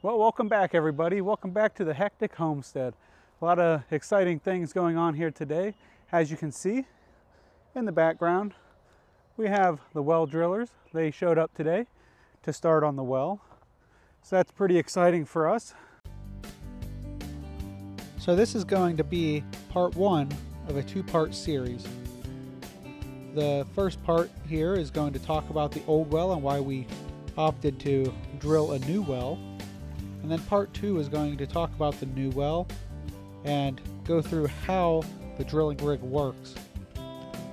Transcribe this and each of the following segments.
Well, welcome back everybody. Welcome back to the hectic homestead. A lot of exciting things going on here today. As you can see in the background, we have the well drillers. They showed up today to start on the well. So that's pretty exciting for us. So this is going to be part one of a two-part series. The first part here is going to talk about the old well and why we opted to drill a new well. And then part two is going to talk about the new well and go through how the drilling rig works.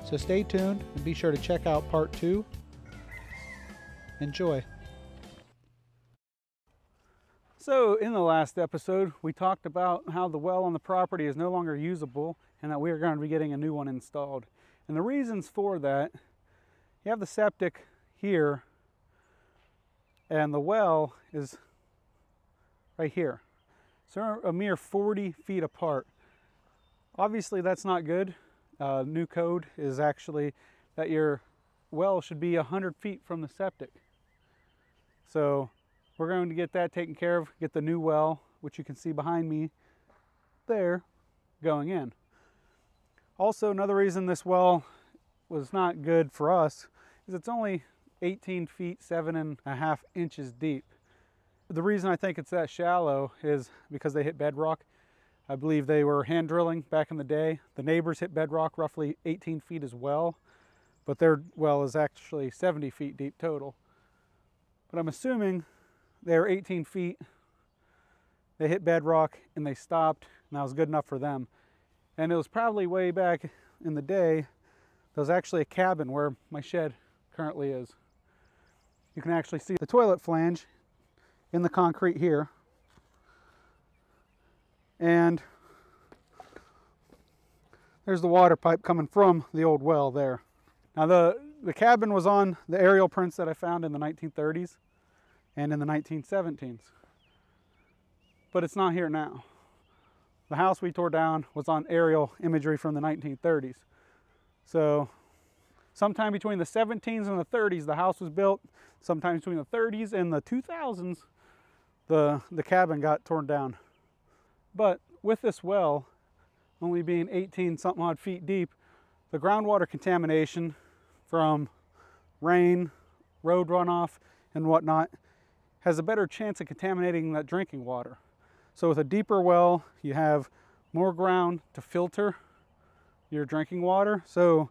So stay tuned and be sure to check out part two. Enjoy. So in the last episode, we talked about how the well on the property is no longer usable and that we are going to be getting a new one installed. And the reasons for that, you have the septic here and the well is right here. So a mere 40 feet apart. Obviously that's not good. New code is actually that your well should be 100 feet from the septic. So we're going to get that taken care of, get the new well, which you can see behind me there, going in. Also, another reason this well was not good for us is it's only 18 feet, 7.5 inches deep. The reason I think it's that shallow is because they hit bedrock. I believe they were hand drilling back in the day. The neighbors hit bedrock roughly 18 feet as well, but their well is actually 70 feet deep total. But I'm assuming they're 18 feet, they hit bedrock and they stopped, and that was good enough for them. And it was probably way back in the day, there was actually a cabin where my shed currently is. You can actually see the toilet flange in the concrete here. And there's the water pipe coming from the old well there. Now the cabin was on the aerial prints that I found in the 1930s and in the 1917s. But it's not here now. The house we tore down was on aerial imagery from the 1930s. So sometime between the 17s and the 30s, the house was built. Sometime between the 30s and the 2000s, the cabin got torn down. But with this well only being 18 something odd feet deep, the groundwater contamination from rain, road runoff, and whatnot has a better chance of contaminating that drinking water. So with a deeper well, you have more ground to filter your drinking water. So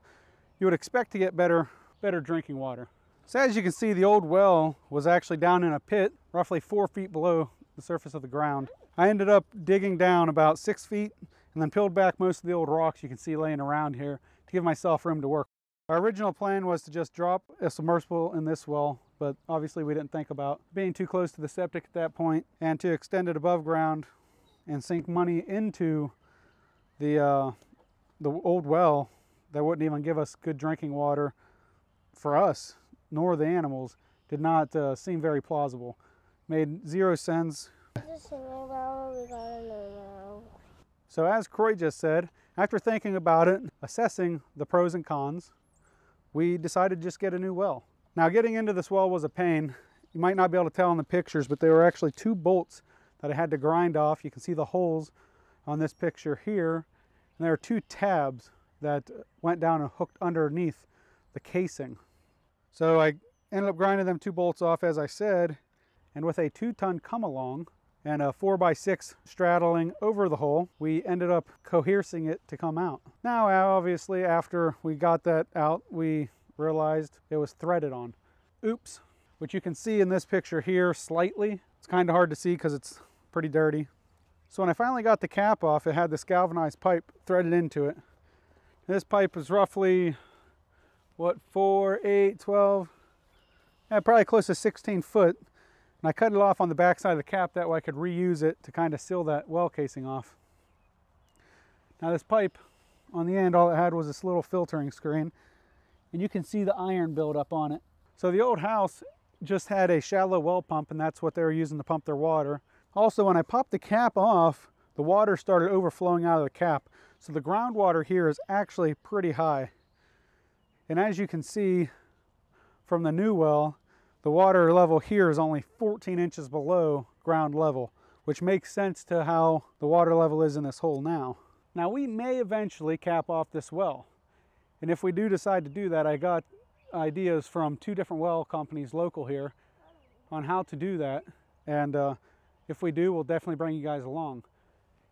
you would expect to get better drinking water. So as you can see, the old well was actually down in a pit, roughly 4 feet below the surface of the ground. I ended up digging down about 6 feet and then peeled back most of the old rocks you can see laying around here to give myself room to work. Our original plan was to just drop a submersible in this well, but obviously we didn't think about being too close to the septic at that point, and to extend it above ground and sink money into the old well that wouldn't even give us good drinking water for us nor the animals did not seem very plausible. Made zero sense. So as Croy just said, after thinking about it, assessing the pros and cons, we decided to just get a new well. Now getting into this well was a pain. You might not be able to tell in the pictures, but there were actually 2 bolts that I had to grind off. You can see the holes on this picture here. And there are 2 tabs that went down and hooked underneath the casing. So I ended up grinding them 2 bolts off, as I said, and with a 2-ton come-along and a 4x6 straddling over the hole, we ended up coercing it to come out. Now, obviously, after we got that out, we realized it was threaded on. Oops, which you can see in this picture here slightly. It's kind of hard to see because it's pretty dirty. So when I finally got the cap off, it had this galvanized pipe threaded into it. This pipe is roughly, what, 4, 8, 12, yeah, probably close to 16 foot. And I cut it off on the back side of the cap, that way I could reuse it to kind of seal that well casing off. Now this pipe, on the end, all it had was this little filtering screen, and you can see the iron buildup on it. So the old house just had a shallow well pump, and that's what they were using to pump their water. Also, when I popped the cap off, the water started overflowing out of the cap. So the groundwater here is actually pretty high. And as you can see from the new well, the water level here is only 14 inches below ground level, which makes sense to how the water level is in this hole now. Now we may eventually cap off this well. And if we do decide to do that, I got ideas from 2 different well companies local here on how to do that. And if we do, we'll definitely bring you guys along.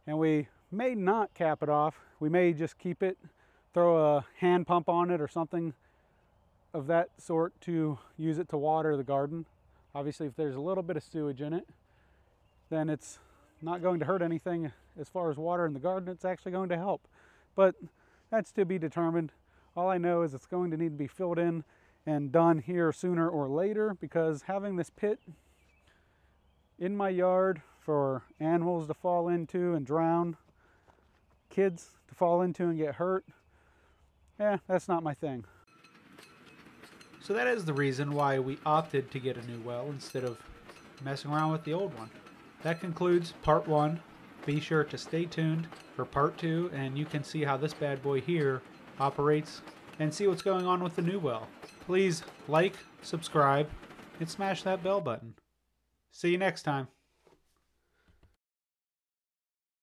And we may not cap it off. We may just keep it, throw a hand pump on it or something of that sort to use it to water the garden. Obviously, if there's a little bit of sewage in it, then it's not going to hurt anything as far as water in the garden. It's actually going to help. But that's to be determined. All I know is it's going to need to be filled in and done here sooner or later, because having this pit in my yard for animals to fall into and drown, kids to fall into and get hurt, that's not my thing. So that is the reason why we opted to get a new well instead of messing around with the old one. That concludes part 1. Be sure to stay tuned for part 2, and you can see how this bad boy here operates and see what's going on with the new well. Please like, subscribe, and smash that bell button. See you next time.